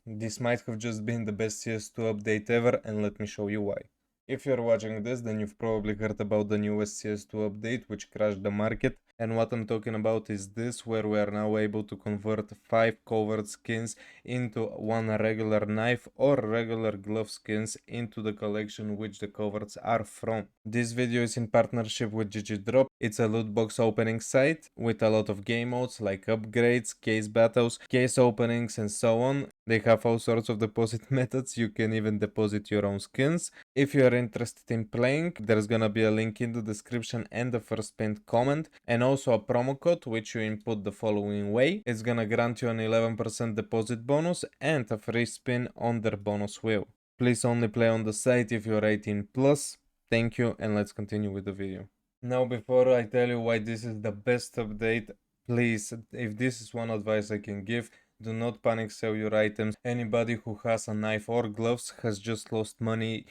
This might have just been the best CS2 update ever, and let me show you why. If you're watching this, then you've probably heard about the newest CS2 update, which crashed the market. And what I'm talking about is this, where we are now able to convert 5 covert skins into one regular knife or regular glove skins into the collection which the coverts are from. This video is in partnership with GGDrop. It's a loot box opening site with a lot of game modes like upgrades, case battles, case openings, and so on. They have all sorts of deposit methods. You can even deposit your own skins. If you are interested in playing, there's gonna be a link in the description and the first pinned comment, and also a promo code which you input the following way. It's gonna grant you an 11% deposit bonus and a free spin on their bonus wheel. Please only play on the site if you're 18 plus. Thank you, and let's continue with the video. Now, before I tell you why this is the best update, please, if this is one advice I can give, do not panic sell your items. Anybody who has a knife or gloves has just lost money,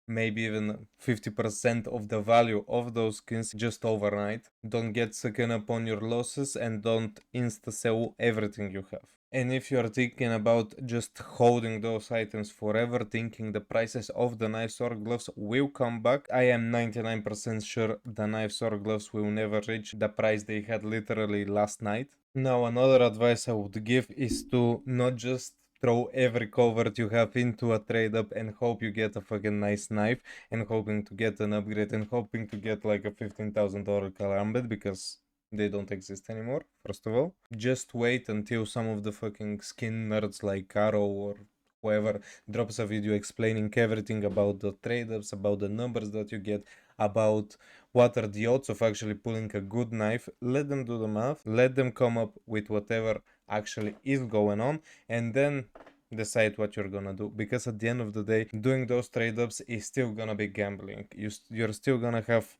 maybe even 50% of the value of those skins just overnight. Don't get second up on your losses and don't insta sell everything you have. And if you're thinking about just holding those items forever, thinking the prices of the knives or gloves will come back, I am 99% sure the knives or gloves will never reach the price they had literally last night. Now, another advice I would give is to not just throw every covert you have into a trade up and hope you get a fucking nice knife and hoping to get an upgrade and hoping to get like a $15,000 Karambit, because they don't exist anymore, first of all. Just wait until some of the fucking skin nerds like Caro or whoever drops a video explaining everything about the trade-ups, about the numbers that you get, about what are the odds of actually pulling a good knife. Let them do the math, let them come up with whatever actually is going on, and then decide what you're gonna do, because at the end of the day, doing those trade-ups is still gonna be gambling. You're still gonna have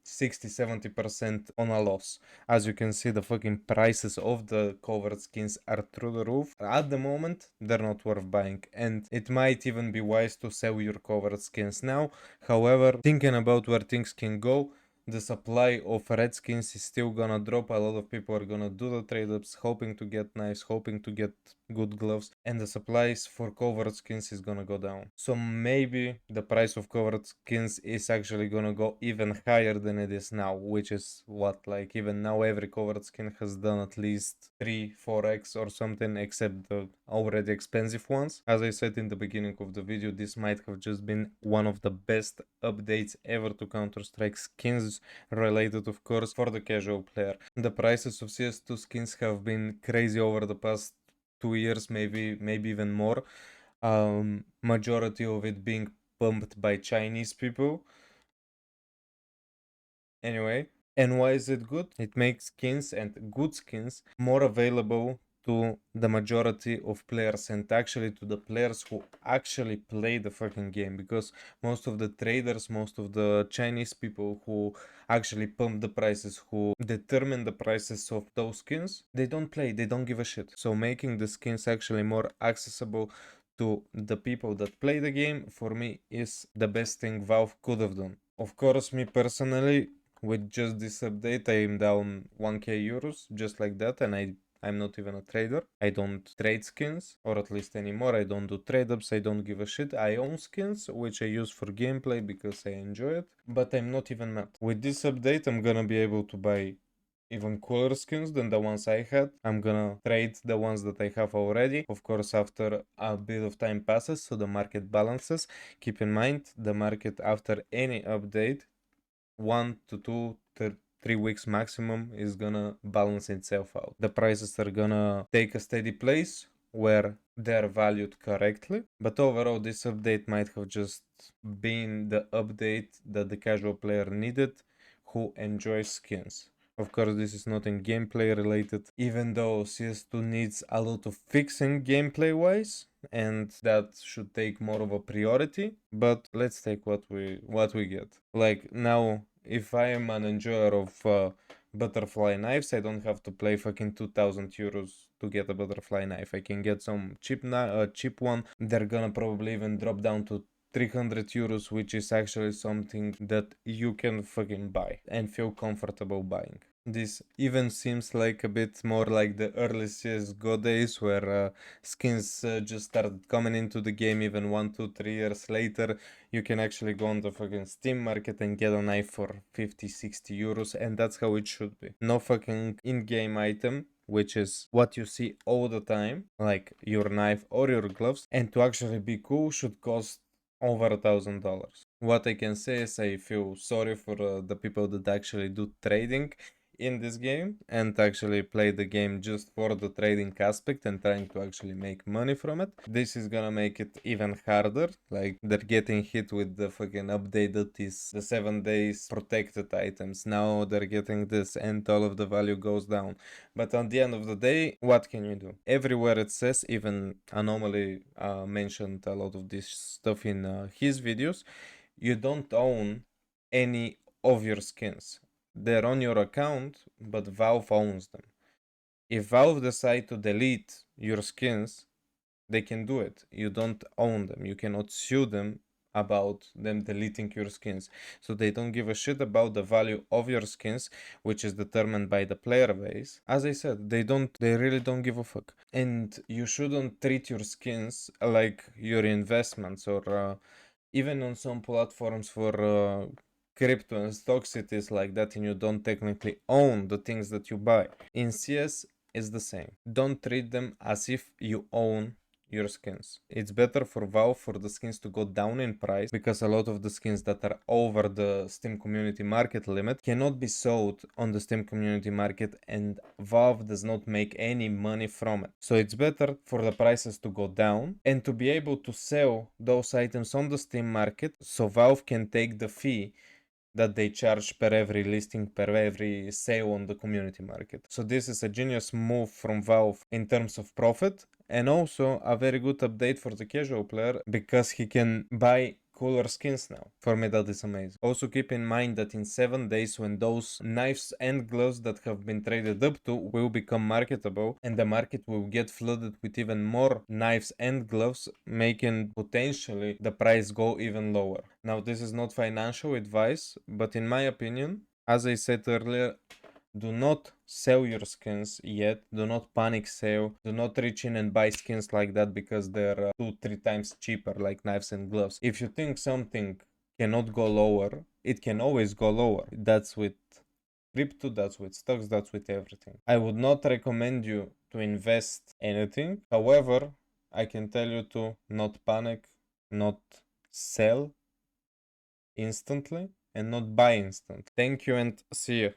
60-70% on a loss. As you can see, the fucking prices of the covered skins are through the roof. At the moment, they're not worth buying, and it might even be wise to sell your covered skins now. However, thinking about where things can go, the supply of red skins is still gonna drop. A lot of people are gonna do the trade-ups, hoping to get knives, hoping to get good gloves, and the supplies for covered skins is gonna go down. So maybe the price of covered skins is actually gonna go even higher than it is now, which is what, like, even now every covered skin has done at least 3-4x or something, except the already expensive ones. As I said in the beginning of the video, this might have just been one of the best updates ever to Counter-Strike skins related, of course, for the casual player. The prices of CS2 skins have been crazy over the past 2 years, maybe even more. Majority of it being pumped by Chinese people. Anyway, and why is it good? It makes skins and good skins more available to the majority of players, and actually to the players who actually play the fucking game, because most of the traders, most of the Chinese people who actually pump the prices, who determine the prices of those skins, they don't play, they don't give a shit. So making the skins actually more accessible to the people that play the game, for me, is the best thing Valve could have done. Of course, me personally, with just this update, I am down 1k euros, just like that, and I'm not even a trader. I don't trade skins, or at least anymore. I don't do trade-ups, I don't give a shit. I own skins, which I use for gameplay because I enjoy it, but I'm not even mad. With this update, I'm gonna be able to buy even cooler skins than the ones I had. I'm gonna trade the ones that I have already, of course, after a bit of time passes, so the market balances. Keep in mind, the market after any update, 1 to 2 to 3 weeks maximum, is gonna balance itself out. The prices are gonna take a steady place where they're valued correctly, but overall this update might have just been the update that the casual player needed who enjoys skins. Of course, this is not in gameplay related, even though CS2 needs a lot of fixing gameplay wise, and that should take more of a priority. But let's take what we get. Like now, if I am an enjoyer of butterfly knives, I don't have to play fucking 2,000 euros to get a butterfly knife. I can get some cheap one. They're gonna probably even drop down to 300 euros, which is actually something that you can fucking buy and feel comfortable buying. This even seems like a bit more like the early CSGO days where skins just started coming into the game even 1, 2, 3 years later. You can actually go on the fucking Steam market and get a knife for 50, 60 euros, and that's how it should be. No fucking in-game item, which is what you see all the time, like your knife or your gloves, and to actually be cool should cost over $1,000. What I can say is I feel sorry for the people that actually do trading in this game and actually play the game just for the trading aspect and trying to actually make money from it. This is gonna make it even harder. Like they're getting hit with the fucking update that is the 7 days protected items. Now they're getting this and all of the value goes down. But at the end of the day, what can you do? Everywhere it says, even Anomaly mentioned a lot of this stuff in his videos, you don't own any of your skins. They're on your account, but Valve owns them. If Valve decide to delete your skins, they can do it. You don't own them. You cannot sue them about them deleting your skins. So they don't give a shit about the value of your skins, which is determined by the player base. As I said, they really don't give a fuck. And you shouldn't treat your skins like your investments or even on some platforms for crypto and stocks it is like that and you don't technically own the things that you buy. In CS it's the same. Don't treat them as if you own your skins. It's better for Valve for the skins to go down in price because a lot of the skins that are over the Steam community market limit cannot be sold on the Steam community market and Valve does not make any money from it. So it's better for the prices to go down and to be able to sell those items on the Steam market so Valve can take the fee that they charge per every listing, per every sale on the community market. So this is a genius move from Valve in terms of profit and also a very good update for the casual player because he can buy cooler skins now. For me that is amazing. Also keep in mind that in 7 days when those knives and gloves that have been traded up to will become marketable and the market will get flooded with even more knives and gloves, making potentially the price go even lower. Now this is not financial advice, but in my opinion, as I said earlier, do not sell your skins yet. Do not panic sell. Do not reach in and buy skins like that because they're 2, 3 times cheaper, like knives and gloves. If you think something cannot go lower, it can always go lower. That's with crypto, that's with stocks, that's with everything. I would not recommend you to invest anything. However, I can tell you to not panic, not sell instantly, and not buy instantly. Thank you and see you.